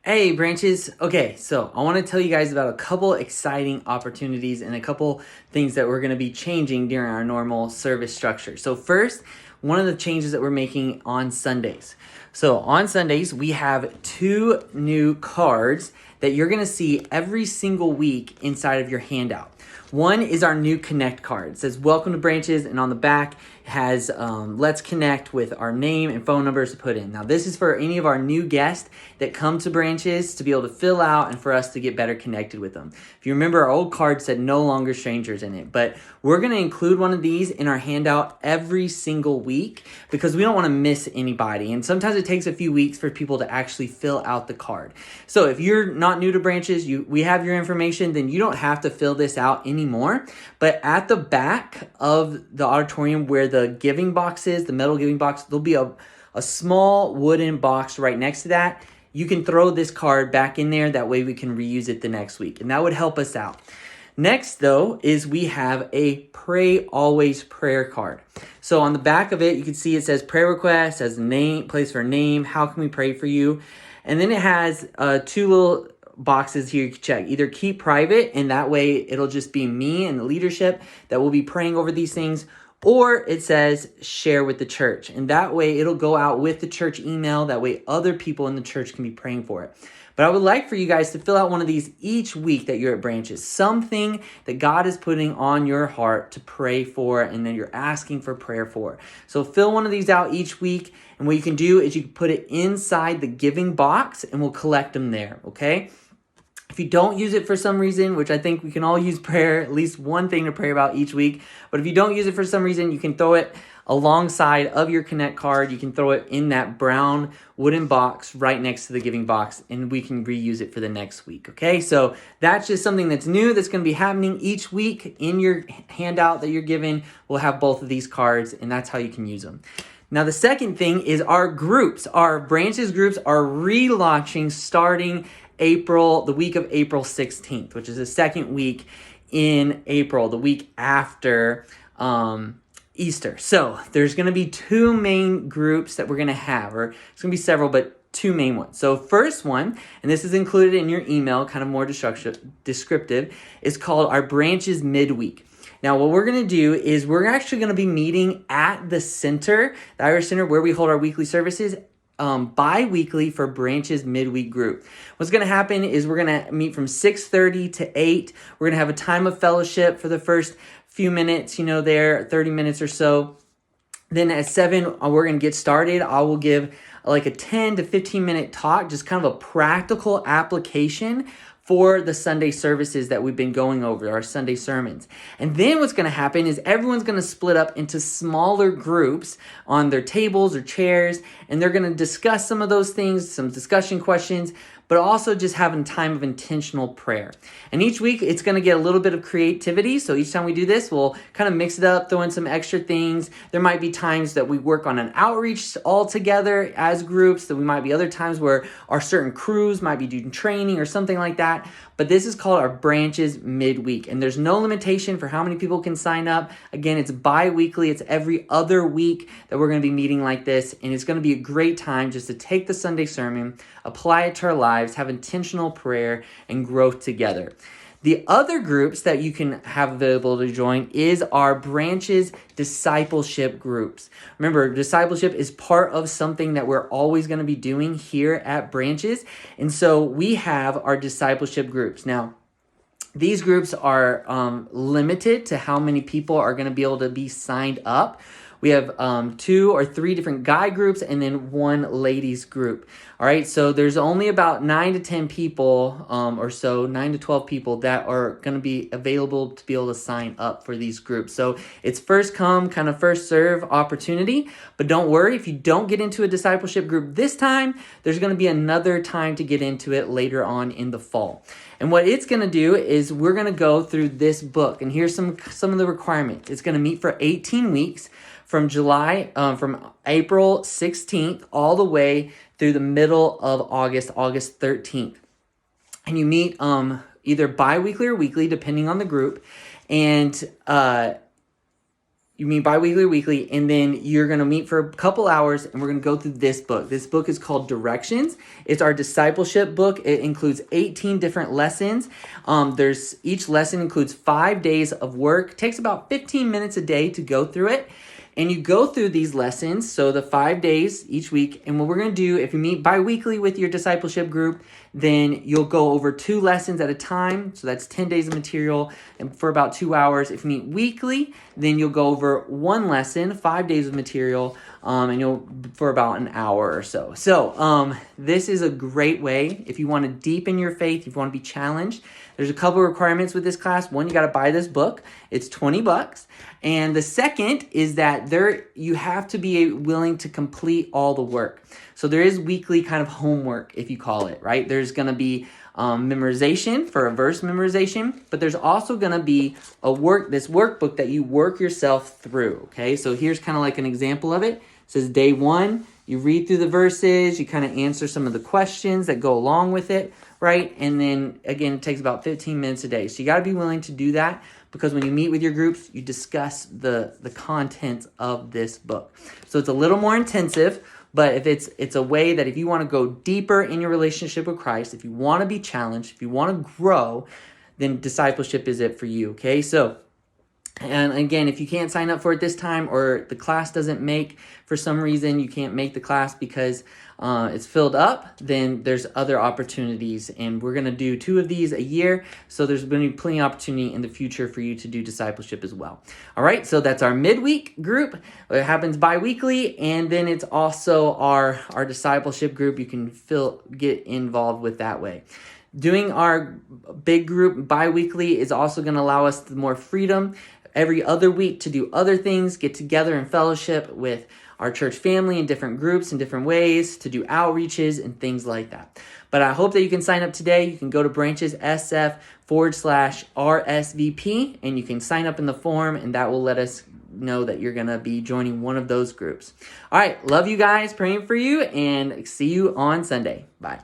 Hey, branches. Okay, so I want to tell you guys about a couple exciting opportunities and a couple things that we're going to be changing during our normal service structure. So, first, one of the changes that we're making on Sundays. So, on Sundays, we have 2 new cards that you're going to see every single week inside of your handout. One is our new Connect card. It says Welcome to Branches, and on the back has Let's Connect with our name and phone numbers to put in. Now, this is for any of our new guests that come to Branches to be able to fill out and for us to get better connected with them. If you remember, our old card said No Longer Strangers in it, but we're going to include one of these in our handout every single week because we don't want to miss anybody. And sometimes it takes a few weeks for people to actually fill out the card. So if you're not new to Branches, we have your information, then you don't have to fill this out anymore. But at the back of the auditorium where the giving box is, the metal giving box, there'll be a small wooden box right next to that. You can throw this card back in there. That way we can reuse it the next week. And that would help us out. Next, though, is we have a Pray Always prayer card. So on the back of it, you can see it says prayer request, has a name, place for a name, how can we pray for you? And then it has 2 little boxes here you can check. Either keep private, and that way it'll just be me and the leadership that will be praying over these things, or it says share with the church. And that way it'll go out with the church email. That way other people in the church can be praying for it. But I would like for you guys to fill out one of these each week that you're at Branches. Something that God is putting on your heart to pray for and then you're asking for prayer for. So fill one of these out each week. And what you can do is you can put it inside the giving box and we'll collect them there, okay? If you don't use it for some reason, which I think we can all use prayer, at least one thing to pray about each week. But if you don't use it for some reason, you can throw it alongside of your Connect card. You can throw it in that brown wooden box right next to the giving box, and we can reuse it for the next week, okay? So that's just something that's new that's going to be happening each week. In your handout that you're given, we'll have both of these cards, and that's how you can use them. Now, the second thing is our groups. Our Branches groups are relaunching starting the week of April 16th, which is the second week in April, the week after Easter. So there's going to be 2 main groups that we're going to have, or it's going to be several, but 2 main ones. So first one, and this is included in your email, kind of more descriptive, is called our Branches Midweek. Now, what we're going to do is we're actually going to be meeting at the center, the Irish Center, where we hold our weekly services, bi-weekly for Branches midweek group. What's going to happen is we're going to meet from 6:30 to 8. We're going to have a time of fellowship for the first few minutes, 30 minutes or so. Then at 7, we're going to get started. I will give like a 10 to 15 minute talk, just kind of a practical application for the Sunday services that we've been going over, our Sunday sermons. And then what's going to happen is everyone's going to split up into smaller groups on their tables or chairs, and they're going to discuss some of those things, some discussion questions, but also just having time of intentional prayer. And each week, it's going to get a little bit of creativity. So each time we do this, we'll kind of mix it up, throw in some extra things. There might be times that we work on an outreach all together as groups. There might be other times where our certain crews might be doing training or something like that. But this is called our Branches Midweek. And there's no limitation for how many people can sign up. Again, it's bi-weekly. It's every other week that we're going to be meeting like this. And it's going to be a great time just to take the Sunday sermon, apply it to our lives, have intentional prayer, and growth together. The other groups that you can have available to join is our Branches discipleship groups. Remember, discipleship is part of something that we're always going to be doing here at Branches. And so we have our discipleship groups. Now, these groups are limited to how many people are going to be able to be signed up. We have 2 or 3 different guy groups and then 1 ladies group. All right, so there's only about 9 to 10 people or so, 9 to 12 people that are going to be available to be able to sign up for these groups. So it's first come, kind of first serve opportunity. But don't worry, if you don't get into a discipleship group this time, there's going to be another time to get into it later on in the fall. And what it's going to do is we're going to go through this book. And here's some of the requirements. It's going to meet for 18 weeks. From April 16th all the way through the middle of August 13th. And you meet either bi-weekly or weekly, depending on the group. And you meet bi-weekly or weekly, and then you're going to meet for a couple hours, and we're going to go through this book. This book is called Directions. It's our discipleship book. It includes 18 different lessons. Each lesson includes 5 days of work. It takes about 15 minutes a day to go through it. And you go through these lessons, so the 5 days each week. And what we're going to do, if you meet bi-weekly with your discipleship group, then you'll go over 2 lessons at a time. So that's 10 days of material and for about 2 hours. If you meet weekly, then you'll go over 1 lesson, 5 days of material, and you'll for about an hour or so. So this is a great way if you want to deepen your faith, if you want to be challenged. There's a couple of requirements with this class. One, you got to buy this book. It's $20. And the second is that you have to be willing to complete all the work. So there is weekly kind of homework, if you call it, right? There's going to be memorization for a verse memorization, but there's also going to be this workbook that you work yourself through, okay? So here's kind of like an example of it. It says day 1, you read through the verses, you kind of answer some of the questions that go along with it, right? And then again, it takes about 15 minutes a day. So you got to be willing to do that, because when you meet with your groups, you discuss the contents of this book. So it's a little more intensive, but if it's a way that if you want to go deeper in your relationship with Christ, if you want to be challenged, if you want to grow, then discipleship is it for you, okay? So, and again, if you can't sign up for it this time, or the class doesn't make, for some reason you can't make the class because it's filled up, then there's other opportunities, and we're going to do 2 of these a year, so there's going to be plenty of opportunity in the future for you to do discipleship as well. All right, so that's our midweek group. It happens bi-weekly, and then it's also our discipleship group. You can get involved with that way. Doing our big group bi-weekly is also going to allow us more freedom every other week to do other things, get together in fellowship with our church family in different groups in different ways, to do outreaches and things like that. But I hope that you can sign up today. You can go to branchessf.com/RSVP, and you can sign up in the form, and that will let us know that you're going to be joining one of those groups. All right, love you guys, praying for you, and see you on Sunday. Bye.